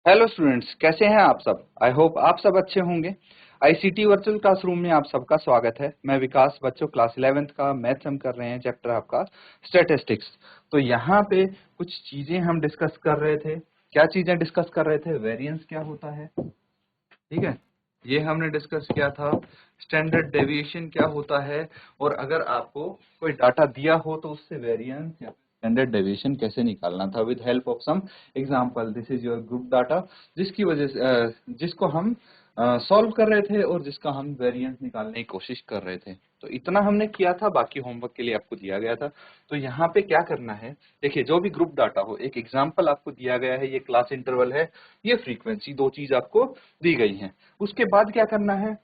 Hello students, कैसे हैं आप सब। आई होप आप सब अच्छे होंगे। आईसीटी वर्चुअल क्लासरूम में आप सबका स्वागत है। मैं विकास, बच्चों क्लास 11th का मैथ्स हम कर रहे हैं, चैप्टर आपका स्टैटिस्टिक्स। तो यहाँ पे कुछ चीजें हम डिस्कस कर रहे थे। क्या चीजें डिस्कस कर रहे थे? वेरिएंस क्या होता है, ठीक है, ये हमने डिस्कस किया था। स्टैंडर्ड डेविएशन क्या होता है, और अगर आपको कोई डाटा दिया हो तो उससे वेरिएंस या स्टैंडर्ड डेविएशन कैसे निकालना था with help of some example. This is your group data, जिसकी वजह से जिसको हम सॉल्व कर रहे थे और जिसका हम वेरिएंस निकालने की कोशिश कर रहे थे। तो इतना हमने किया था, बाकी होमवर्क के लिए आपको दिया गया था। तो यहाँ पे क्या करना है, देखिए, जो भी ग्रुप डाटा हो, एक एग्जांपल आपको दिया गया है, ये क्लास इंटरवल है, ये फ्रीक्वेंसी, दो चीज आपको दी गई है। उसके बाद क्या करना है,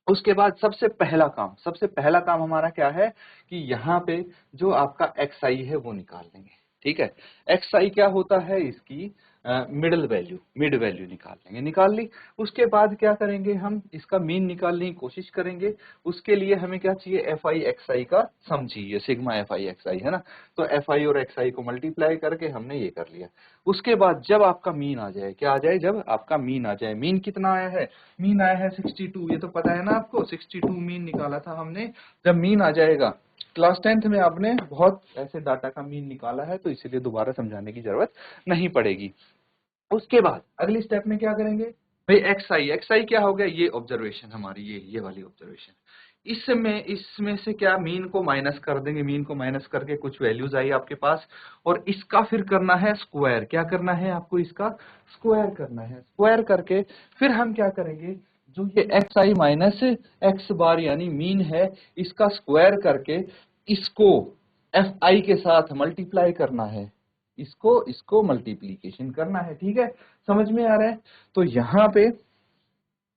उसके बाद सबसे पहला काम हमारा क्या है कि यहाँ पे जो आपका xi है वो निकाल लेंगे। ठीक है, xi क्या होता है, इसकी मिड वैल्यू निकाल लेंगे। निकाल ली, उसके बाद क्या करेंगे, हम इसका मीन निकालने की कोशिश करेंगे। उसके लिए हमें क्या चाहिए, fi xi का सम चाहिए, सिग्मा fi xi, है ना। तो fi और xi को मल्टीप्लाई करके हमने ये कर लिया। उसके बाद जब आपका मीन आ जाए, क्या आ जाए, जब आपका मीन आ जाए, मीन कितना आया है, मीन आया है 62, ये तो पता है ना आपको, 62 मीन निकाला था हमने। जब मीन आ जाएगा, क्लास 10th में आपने बहुत ऐसे डाटा का मीन निकाला है, तो इसीलिए दोबारा समझाने की जरूरत नहीं पड़ेगी। उसके बाद अगली स्टेप में क्या करेंगे भाई, एक्स आई क्या हो गया, ये ऑब्जर्वेशन हमारी, ये वाली ऑब्जर्वेशन। इसमें से क्या, मीन को माइनस कर देंगे, मीन को माइनस करके कुछ वैल्यूज आई आपके पास, और इसका फिर करना है स्क्वायर। क्या करना है आपको, इसका स्क्वायर करना है। स्क्वायर करके फिर हम क्या करेंगे, जो ये एक्स आई माइनस एक्स बार यानी मीन है, इसका स्क्वायर करके इसको एफ आई के साथ मल्टीप्लाई करना है, इसको मल्टीप्लीकेशन करना है। ठीक है, समझ में आ रहा है। तो यहाँ पे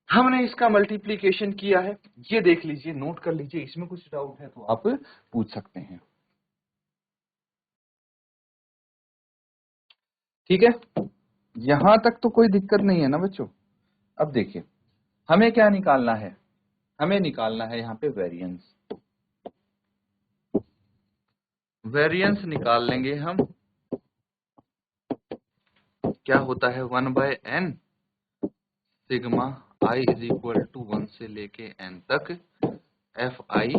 हमने इसका मल्टीप्लीकेशन किया है, ये देख लीजिए, नोट कर लीजिए, इसमें कुछ डाउट है तो आप पूछ सकते हैं। ठीक है, यहां तक तो कोई दिक्कत नहीं है ना बच्चों। अब देखिए, हमें क्या निकालना है, हमें निकालना है यहाँ पे वेरिएंस। वेरिएंस निकाल लेंगे हम। क्या होता है, 1/n sigma i is equal to 1 से लेके n तक F I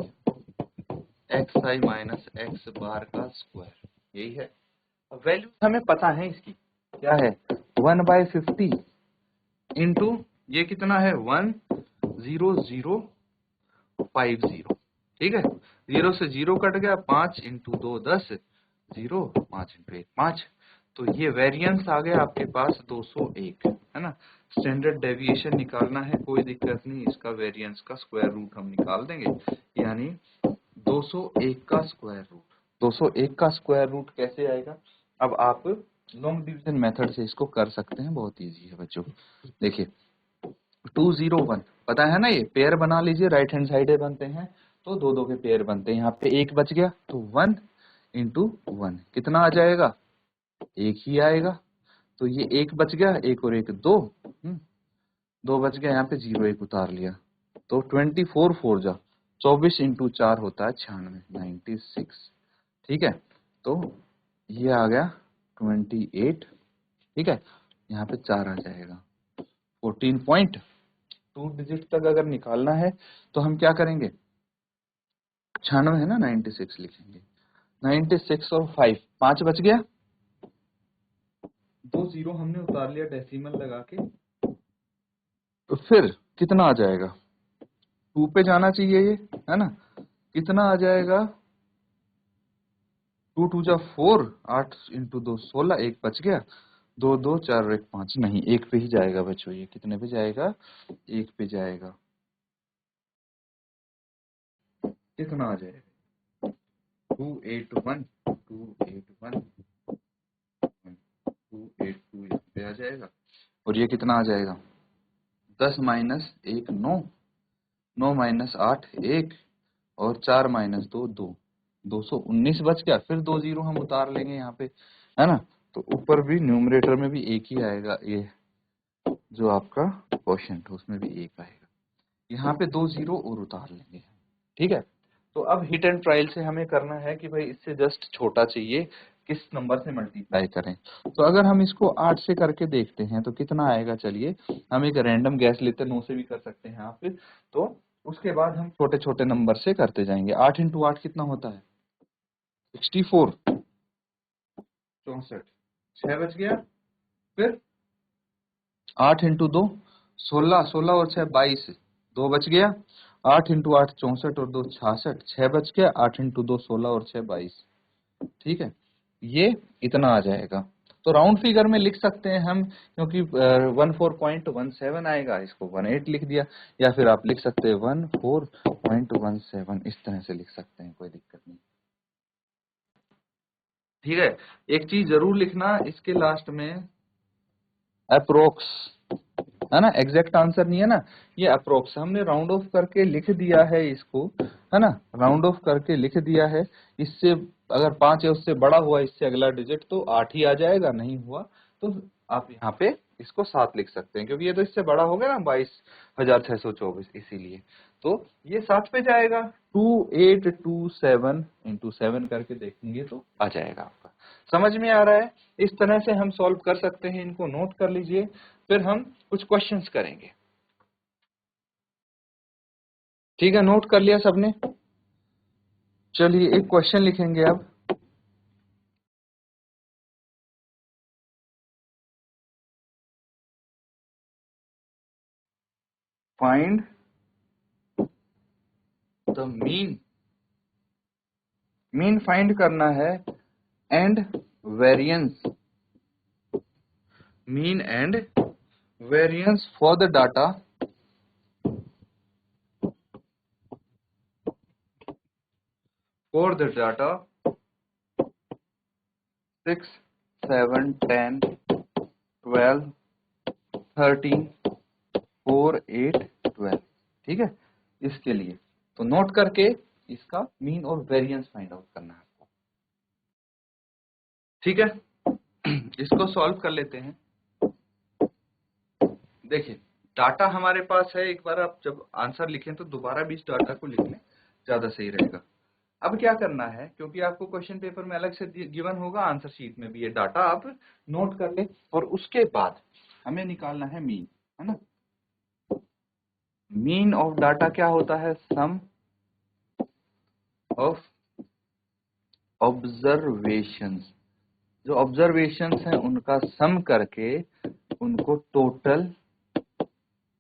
X I minus x bar का स्क्वायर, यही है। वैल्यू हमें पता है इसकी, क्या है, 1/50 इंटू ये कितना है, 10050। ठीक है, 0 से 0 कट गया, 5 इंटू 2 10, 0 5 इंटू 1 5। तो ये वेरिएंस आ गया आपके पास 201, है ना। स्टैंडर्ड डेविएशन निकालना है, कोई दिक्कत नहीं, इसका वेरिएंस का स्क्वायर रूट हम निकाल देंगे, यानी 201 का स्क्वायर रूट। 201 का स्क्वायर रूट कैसे आएगा, अब आप लॉन्ग डिवीजन मेथड से इसको कर सकते हैं, बहुत इजी है बच्चों। देखिए, 201 पता है ना, ये पेयर बना लीजिए, राइट हैंड साइड बनते हैं तो दो दो के पेयर बनते हैं। यहाँ पे एक बच गया तो 1 इंटू 1 कितना आ जाएगा, एक ही आएगा। तो ये एक बच गया, एक और एक दो, दो बच गया, यहाँ पे 0 एक उतार लिया, तो 24 4 जा 24 इंटू 4 होता है 96 96। ठीक है, तो ये आ गया 28। ठीक है, यहाँ पे 4 आ जाएगा, 14.2 डिजिट तक अगर निकालना है तो हम क्या करेंगे, 96 है ना, 96 लिखेंगे। 96 और 5 5 बच गया, दो जीरो हमने उतार लिया डेसिमल लगा के, तो फिर कितना आ जाएगा, 2 पे जाना चाहिए ये, है ना। कितना आ जाएगा, 2 2 जा 4, 8 इंटू 2 16, एक बच गया, 2 2 4 1 5, नहीं एक पे ही जाएगा बच्चों, ये कितने पे जाएगा, एक पे जाएगा। कितना आ जाएगा, 281 281 282 यहाँ पे आ जाएगा। और ये कितना आ जाएगा, 10 माइनस 1 9, 9 माइनस 8 1, और 4 माइनस 2 2, 219 बच गया। फिर दो जीरो हम उतार लेंगे यहाँ पे, है ना। तो ऊपर भी न्यूमरेटर में भी एक ही आएगा, ये जो आपका क्वोशिएंट उसमें भी एक आएगा। यहाँ पे दो जीरो और उतार लेंगे। ठीक है, तो अब हिट एंड ट्रायल से हमें करना है कि भाई इससे जस्ट छोटा चाहिए, किस नंबर से मल्टीप्लाई करें। तो अगर हम इसको 8 से करके देखते हैं तो कितना आएगा, चलिए हम एक रैंडम गैस लेते हैं, 9 से भी कर सकते हैं आप। तो उसके बाद हम छोटे छोटे नंबर से करते जाएंगे। 8 इंटू 8 कितना होता है, 64, 64, 6 बच गया। फिर 8 इंटू 2 16, 16 और 6 22, 2 बच गया। 8 इंटू 8 64 और 2 66, 6 बच गया। 8 इंटू 2 16 और 6 22। ठीक है, ये इतना आ जाएगा। तो राउंड फिगर में लिख सकते हैं हम, क्योंकि 14.17 आएगा, इसको 18 लिख दिया, या फिर आप लिख सकते हैं 14.17, इस तरह से लिख सकते हैं, कोई दिक्कत नहीं। ठीक है, एक चीज जरूर लिखना इसके लास्ट में, अप्रोक्स, है ना, एग्जैक्ट आंसर नहीं है ना, ये अप्रोक्स, हमने राउंड ऑफ करके लिख दिया है इसको, है ना, राउंड ऑफ करके लिख दिया है। इससे अगर 5 है उससे बड़ा हुआ इससे अगला डिजिट तो 8 ही आ जाएगा, नहीं हुआ तो आप यहाँ पे इसको 7 लिख सकते हैं, क्योंकि ये तो इससे बड़ा हो गया ना 22,624, इसीलिए तो ये 7 पे जाएगा। 2827 इंटू 7 करके देखेंगे तो आ जाएगा आपका। समझ में आ रहा है? इस तरह से हम सॉल्व कर सकते हैं, इनको नोट कर लीजिए, फिर हम कुछ क्वेश्चंस करेंगे। ठीक है, नोट कर लिया सबने? चलिए एक क्वेश्चन लिखेंगे अब। Find the mean, mean find करना है, and variance, mean and variance for the data, for the data 6, 7, 10, 12, 13, 4, 8, 12। ठीक है, इसके लिए तो नोट करके इसका मीन और वेरिएंस फाइंड आउट करना है आपको। ठीक है, इसको सॉल्व कर लेते हैं। देखिए डाटा हमारे पास है, एक बार आप जब आंसर लिखें तो दोबारा भी इस डाटा को लिख लें, ज्यादा सही रहेगा। अब क्या करना है, क्योंकि आपको क्वेश्चन पेपर में अलग से गिवन होगा, आंसर शीट में भी ये डाटा आप नोट कर ले, और उसके बाद हमें निकालना है मीन, है ना। मीन ऑफ डाटा क्या होता है, सम ऑफ ऑब्जर्वेशंस, जो ऑब्जर्वेशंस हैं उनका सम करके उनको टोटल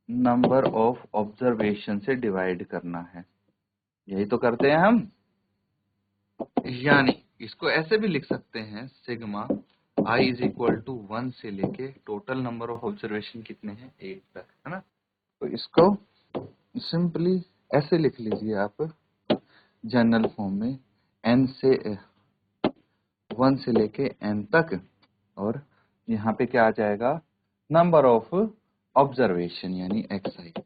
नंबर ऑफ ऑब्जर्वेशन से डिवाइड करना है। यही तो करते हैं हम, यानी इसको ऐसे भी लिख सकते हैं, sigma i is equal to 1 से लेके टोटल नंबर ऑफ ऑब्जर्वेशन कितने हैं 8 तक, है ना। तो इसको सिंपली ऐसे लिख लीजिए आप जनरल फॉर्म में, n से 1 से लेके n तक, और यहाँ पे क्या आ जाएगा, नंबर ऑफ ऑब्जर्वेशन यानी xi,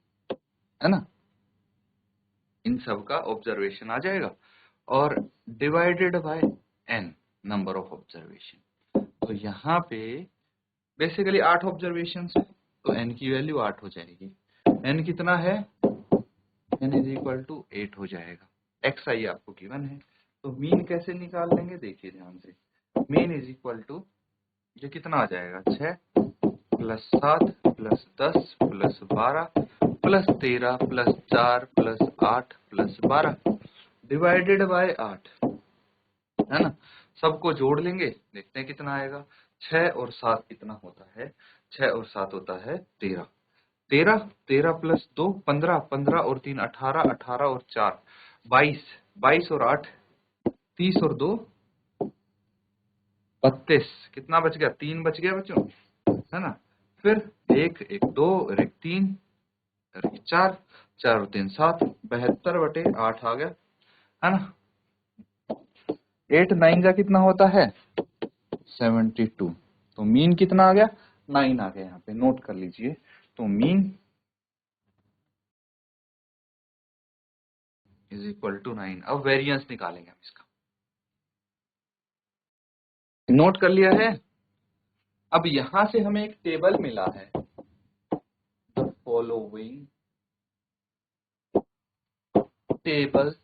है ना, इन सब का ऑब्जर्वेशन आ जाएगा, और divided by n, number of observation. तो यहाँ पे बेसिकली 8 ऑब्जर्वेशन है, तो n की वैल्यू 8 हो जाएगी। n कितना है, n इज इक्वल टू 8 हो जाएगा। xi आपको गिवन है, तो मीन कैसे निकाल लेंगे, देखिए ध्यान से। मीन इज इक्वल टू, ये कितना आ जाएगा, 6 plus 7 plus 10 plus 12 plus 13 plus 4 plus 8 plus 12 divided by 8, है ना। सबको जोड़ लेंगे, देखते हैं कितना आएगा। 6 और 7 कितना होता है, 6 और 7 होता है 13, 13, 13 प्लस 2 15, 15 और 3 18, 18 और 4 22, 22 और 8 30 और 2 32, कितना बच गया, 3 बच गया बच्चों, है ना। फिर एक एक 2 और एक 3 और एक 4, 4 और 3 7, 72/8 आ गया, है ना। 8 9 का कितना होता है, 72। तो मीन कितना आ गया, 9 आ गया, यहाँ पे नोट कर लीजिए। तो मीन इज इक्वल टू 9। अब वेरिएंस निकालेंगे हम इसका, नोट कर लिया है। अब यहां से हमें एक टेबल मिला है, the following table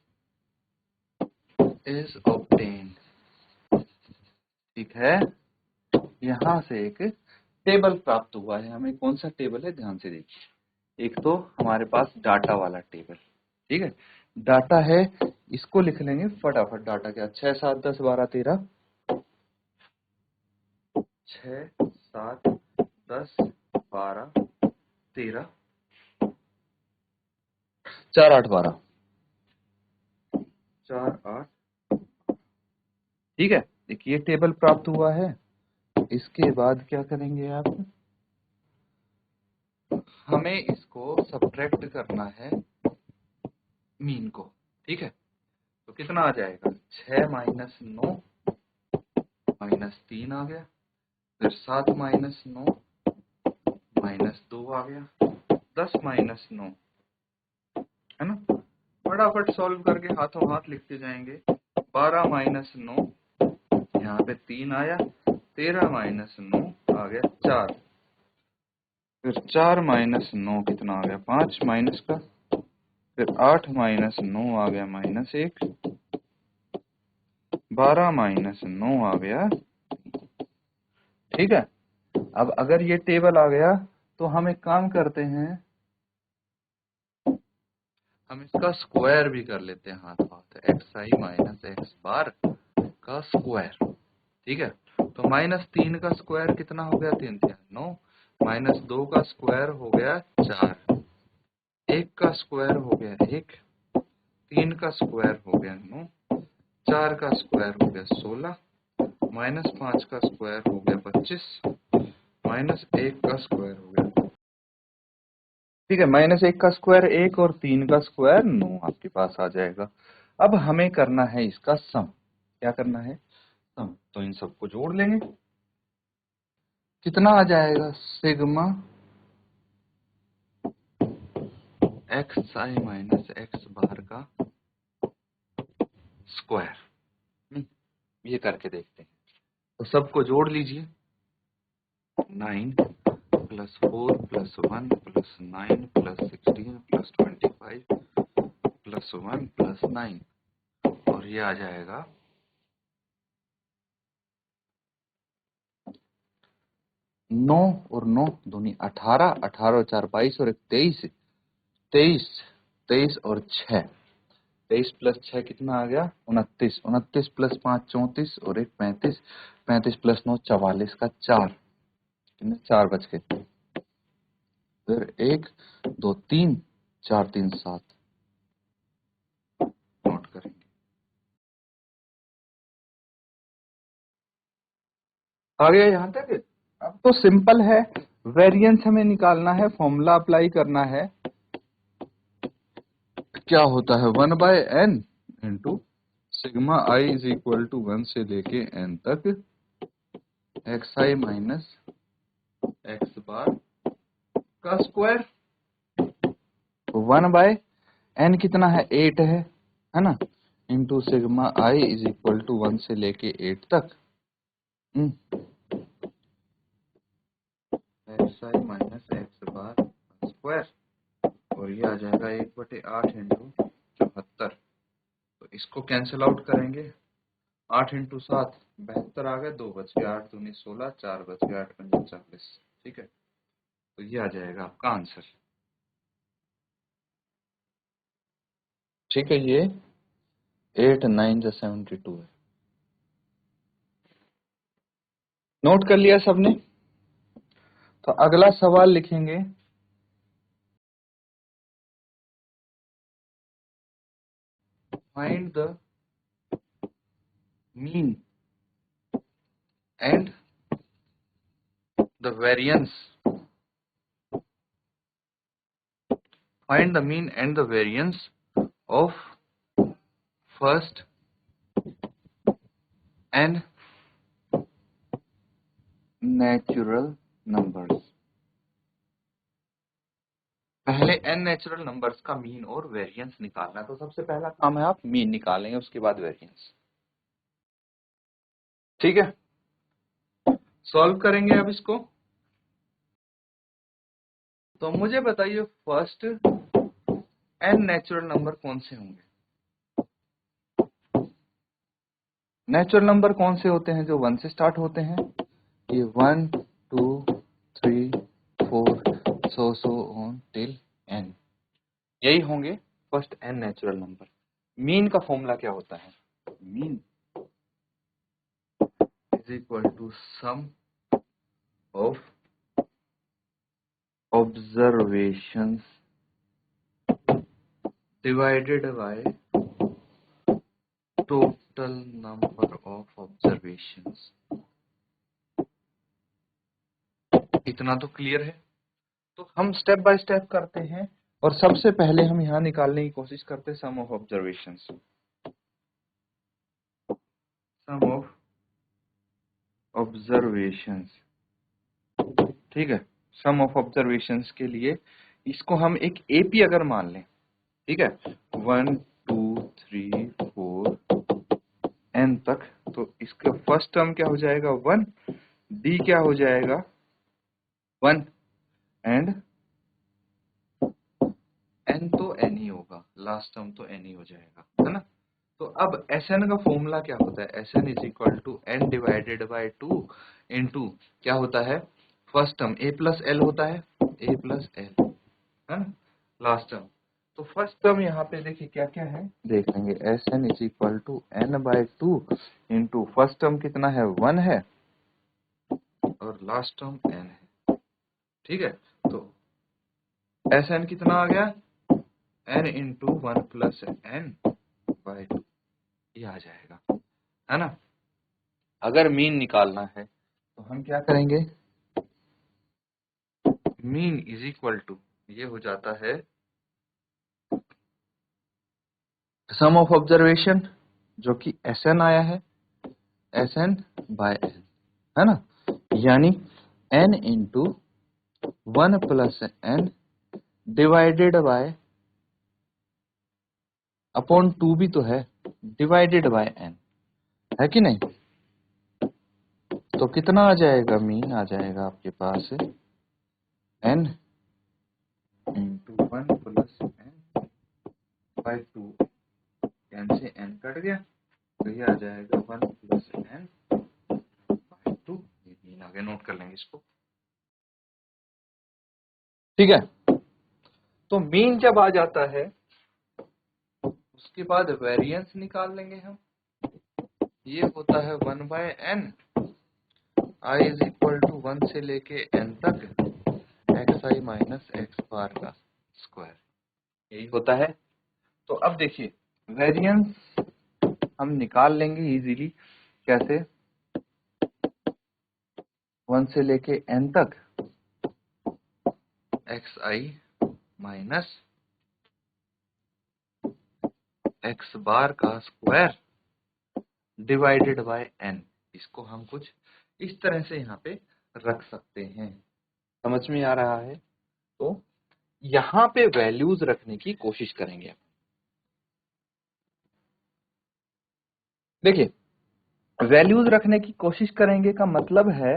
is obtained, ठीक है। यहां से एक टेबल प्राप्त हुआ है हमें। कौन सा टेबल है, ध्यान से देखिए। एक तो हमारे पास डाटा वाला टेबल, ठीक है, डाटा है, इसको लिख लेंगे फटाफट। डाटा क्या, 6 7 10 12 13, 6 7 10 12 13, 4 8 12, 4 8, ठीक है। देखिए ये टेबल प्राप्त हुआ है। इसके बाद क्या करेंगे आप, हमें इसको सब्ट्रैक्ट करना है मीन को, ठीक है। तो कितना आ जाएगा, 6 माइनस 9 माइनस 3 आ गया, फिर 7 माइनस 9 माइनस 2 आ गया, 10 माइनस 9, है ना। फटाफट सॉल्व करके हाथों हाथ लिखते जाएंगे। 12 माइनस 9, यहाँ पे 3 आया, 13 माइनस 9 आ गया 4, फिर 4 माइनस 9 कितना आ गया, 5 माइनस का, फिर 8 माइनस 9 आ गया माइनस 1, 12 माइनस 9 आ गया, ठीक है। अब अगर ये टेबल आ गया तो हम एक काम करते हैं, हम इसका स्क्वायर भी कर लेते हैं हाथ हाथ। एक्स आई माइनस एक्स बार का स्क्वायर, ठीक है। तो माइनस 3 का स्क्वायर कितना हो गया, 3 3 9, माइनस 2 का स्क्वायर हो गया 4, 1 का स्क्वायर हो गया 1, 3 का स्क्वायर हो गया 9, 4 का स्क्वायर हो गया 16, माइनस 5 का स्क्वायर हो गया 25, माइनस 1 का स्क्वायर हो गया, ठीक है। माइनस 1 का स्क्वायर 1 और 3 का स्क्वायर 9 आपके पास आ जाएगा। अब हमें करना है इसका सम। क्या करना है, सम। तो इन सबको जोड़ लेंगे, कितना आ जाएगा, सिग्मा एक्स आई माइनस एक्स बार का स्क्वायर। ये करके देखते हैं। तो सबको जोड़ लीजिए, 9 plus 4 plus 1 plus 9 plus 16 plus 25 plus 1 plus 9, और ये आ जाएगा 9 और 9 दूनी 18, 18 और 4 22 और 1 23, 23, 23 और 6, 23 प्लस 6 कितना आ गया, 29, 29 प्लस 5 34 और 1 35, 35 प्लस 9 44 का 4, कितने 4 बच गए, फिर 1 2 3 4 3 7, नोट करेंगे। आ गया यहाँ तक। अब तो सिंपल है, वेरिएंस हमें निकालना है, फॉर्मूला अप्लाई करना है। क्या होता है, 1/n into sigma i is equal to 1 से लेके n तक एक्स आई माइनस एक्स बार का स्क्वायर। 1/n कितना है, 8 है ना, into sigma i is equal to 1 से लेके 8 तक एक्स आई माइनस एक्स बार स्क्वायर, और ये आ जाएगा 1/8 इंटू 74। तो इसको कैंसिल आउट करेंगे, 8 इंटू 7 72 आ गए, 2 बच गए, 8 दूनी 16, 4 बच गए, 8 पंजे 40, ठीक है। तो ये आ जाएगा आपका आंसर, ठीक है। ये 8 9 जा 72 है। नोट कर लिया सबने। तो अगला सवाल लिखेंगे, find the mean and the variance, find the mean and the variance of first and natural numbers. पहले n नेचुरल नंबर्स का मीन और वेरिएंस निकालना है। तो सबसे पहला काम है, आप मीन निकालेंगे, उसके बाद वेरिएंस, ठीक है। सॉल्व करेंगे अब इसको। तो मुझे बताइए फर्स्ट n नेचुरल नंबर कौन से होंगे। नेचुरल नंबर कौन से होते हैं? जो 1 से स्टार्ट होते हैं, ये 1 2 3 4 सो ऑन टिल n, यही होंगे first n natural number. Mean का फॉर्मूला क्या होता है? Mean is equal to sum of observations divided by total number of observations. इतना तो क्लियर है। तो हम स्टेप बाय स्टेप करते हैं और सबसे पहले हम यहां निकालने की कोशिश करते हैं sum of observations. Sum of observations, ठीक है। सम ऑफ ऑब्जर्वेशंस के लिए इसको हम एक एपी अगर मान लें, ठीक है, 1 2 3 4 n तक, तो इसका फर्स्ट टर्म क्या हो जाएगा? 1, डी क्या हो जाएगा? 1, एंड n तो n ही होगा, लास्ट टर्म तो n ही हो जाएगा, है ना। तो अब Sn का फॉर्मूला क्या होता है? Sn is equal to n divided by 2 into क्या होता है? First term a plus l होता है, a प्लस एल, है ना, लास्ट टर्म। तो फर्स्ट टर्म यहाँ पे देखिए क्या क्या है, देख लेंगे। Sn is equal to n by 2 into first term कितना है? 1 है, और लास्ट टर्म n है, ठीक है। तो Sn कितना आ गया? n into 1 plus n by 2, ये आ जाएगा, है ना। अगर मीन निकालना है तो हम क्या करेंगे? मीन इज इक्वल टू, ये हो जाता है सम ऑफ ऑब्जर्वेशन, जो कि Sn आया है, Sn बाय n, है ना, यानी n into 1 plus n divided bye, upon 2 भी तो है, डिवाइडेड बाय n, है कि नहीं। तो कितना आ जाएगा? मीन आ जाएगा आपके पास n into 1 plus n by 2, n से n कट गया, तो ये आ जाएगा 1 प्लस n बाय 2। ये मीन आगे नोट कर लेंगे इसको, ठीक है। तो मीन जब आ जाता है उसके बाद वेरिएंस निकाल लेंगे हम। ये होता है 1 by n, i is equal to 1 से लेके n तक xi माइनस x बार का स्क्वायर, यही होता है। तो अब देखिए वेरिएंस हम निकाल लेंगे इजीली, कैसे? 1 से लेके n तक xi माइनस x बार का स्क्वायर डिवाइडेड बाय n। इसको हम कुछ इस तरह से यहाँ पे रख सकते हैं, समझ में आ रहा है। तो यहाँ पे वैल्यूज रखने की कोशिश करेंगे। देखिए वैल्यूज रखने की कोशिश करेंगे का मतलब है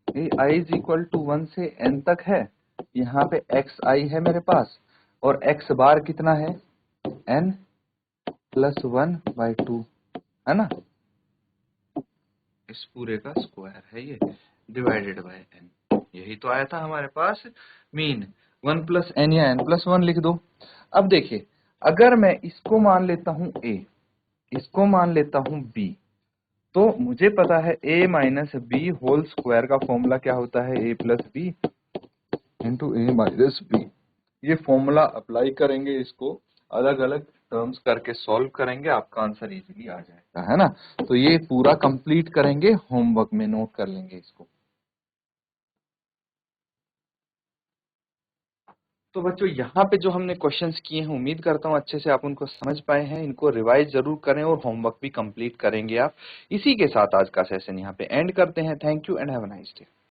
i इज इक्वल टू 1 से n तक है, यहाँ पे xi है मेरे पास, और x बार कितना है? n प्लस 1 बाय 2, है ना, इस पूरे का स्क्वायर है ये, डिवाइडेड बाय n। यही तो आया था हमारे पास मीन। 1 प्लस n या n प्लस 1 लिख दो। अब देखिए अगर मैं इसको मान लेता हूं a, इसको मान लेता हूं b, तो मुझे पता है a minus b whole square का फॉर्मूला क्या होता है? a plus b into a minus b. ये फॉर्मूला अप्लाई करेंगे, इसको अलग अलग टर्म्स करके सॉल्व करेंगे, आपका आंसर इजीली आ जाएगा, है ना। तो ये पूरा कंप्लीट करेंगे, होमवर्क में नोट कर लेंगे इसको। तो बच्चों यहाँ पे जो हमने क्वेश्चंस किए हैं, उम्मीद करता हूँ अच्छे से आप उनको समझ पाए हैं। इनको रिवाइज जरूर करें और होमवर्क भी कंप्लीट करेंगे आप। इसी के साथ आज का सेशन यहाँ पे एंड करते हैं। Thank you and have a nice day.